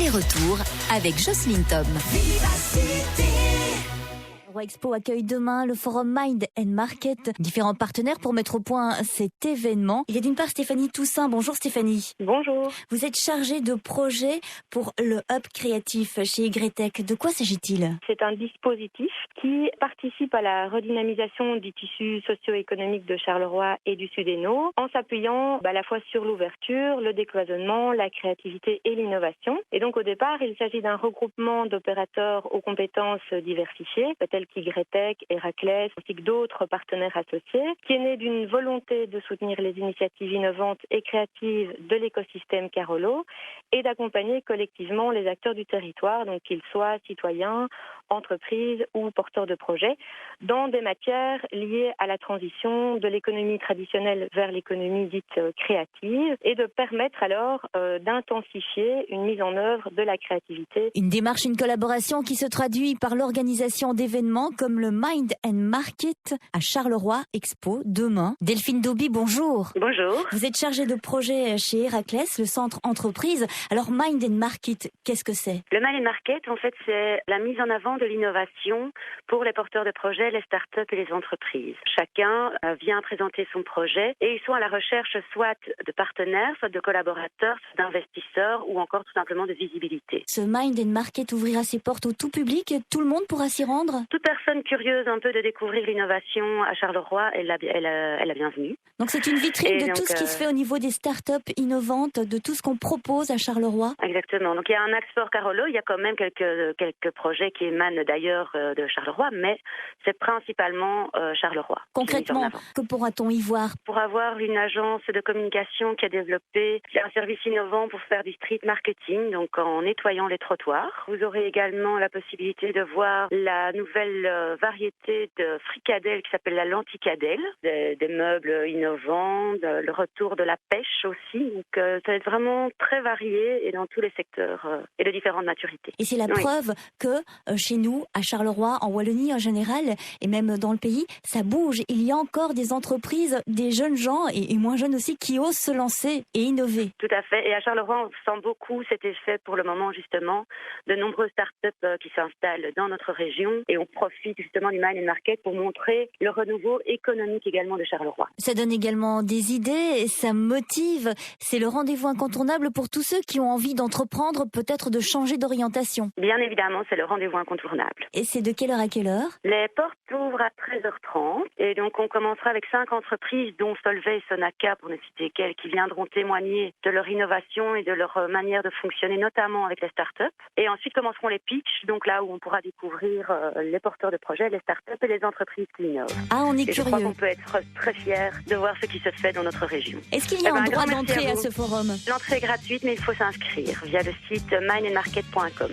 aller-retour avec Jocelyne Tom. Charleroi Expo accueille demain le forum Mind and Market. Différents partenaires pour mettre au point cet événement. Il y a d'une part Stéphanie Toussaint. Bonjour Stéphanie. Bonjour. Vous êtes chargée de projet pour le Hub créatif chez YTech. De quoi s'agit-il ? C'est un dispositif qui participe à la redynamisation du tissu socio-économique de Charleroi et du Sud-Hainaut en s'appuyant à la fois sur l'ouverture, le décloisonnement, la créativité et l'innovation. Et donc au départ, il s'agit d'un regroupement d'opérateurs aux compétences diversifiées, tels qu'YTech, Héraclès, ainsi que d'autres partenaires associés, qui est né d'une volonté de soutenir les initiatives innovantes et créatives de l'écosystème Carolo et d'accompagner collectivement les acteurs du territoire, donc qu'ils soient citoyens, entreprises ou porteurs de projets, dans des matières liées à la transition de l'économie traditionnelle vers l'économie dite créative et de permettre alors d'intensifier une mise en œuvre de la créativité. Une démarche, une collaboration qui se traduit par l'organisation d'événements comme le Mind and Market à Charleroi Expo demain. Delphine Dauby, bonjour. Bonjour. Vous êtes chargée de projet chez Héraclès, le centre entreprise. Alors Mind and Market, qu'est-ce que c'est ? Le Mind and Market, en fait, c'est la mise en avant de l'innovation pour les porteurs de projets, les startups et les entreprises. Chacun vient présenter son projet et ils sont à la recherche soit de partenaires, soit de collaborateurs, soit d'investisseurs ou encore tout simplement de visibilité. Ce Mind and Market ouvrira ses portes au tout public, tout le monde pourra s'y rendre ? Toute personne curieuse un peu de découvrir l'innovation à Charleroi est la bienvenue. Donc c'est une vitrine de donc, tout ce qui se fait au niveau des startups innovantes, de tout ce qu'on propose à Charleroi. Exactement. Donc il y a un axe fort Carolo, il y a quand même quelques projets qui émanent d'ailleurs de Charleroi, mais c'est principalement Charleroi. Concrètement, que pourra-t-on y voir ? Pour avoir une agence de communication qui a développé un service innovant pour faire du street marketing, donc en nettoyant les trottoirs. Vous aurez également la possibilité de voir la nouvelle variété de fricadelle qui s'appelle la lenticadelle, des meubles innovants, le retour de la pêche aussi. Donc ça va être vraiment très varié et dans tous les secteurs et de différentes maturités. Et c'est la preuve que chez nous, à Charleroi, en Wallonie en général, et même dans le pays, ça bouge. Il y a encore des entreprises, des jeunes gens et moins jeunes aussi qui osent se lancer et innover. Tout à fait. Et à Charleroi, on sent beaucoup cet effet pour le moment justement de nombreuses startups qui s'installent dans notre région et on profite justement du Mind and Market pour montrer le renouveau économique également de Charleroi. Ça donne également des idées, ça motive. C'est le rendez-vous incontournable pour tous ceux qui ont envie d'entreprendre, peut-être de changer d'orientation. Bien évidemment, c'est le rendez-vous incontournable. Et c'est de quelle heure à quelle heure ? Les portes ouvrent à 13h30 et donc on commencera avec 5 entreprises dont Solvay et Sonaca, pour ne citer qu'elles, qui viendront témoigner de leur innovation et de leur manière de fonctionner, notamment avec les startups. Et ensuite commenceront les pitchs, donc là où on pourra découvrir les porteurs de projets, les startups et les entreprises qui innovent. Ah, on est et curieux. Je crois qu'on peut être très fiers de voir ce qui se fait dans notre région. Est-ce qu'il y a un droit d'entrée à ce forum ? L'entrée est gratuite, mais il faut s'inscrire via le site mindandmarket.com.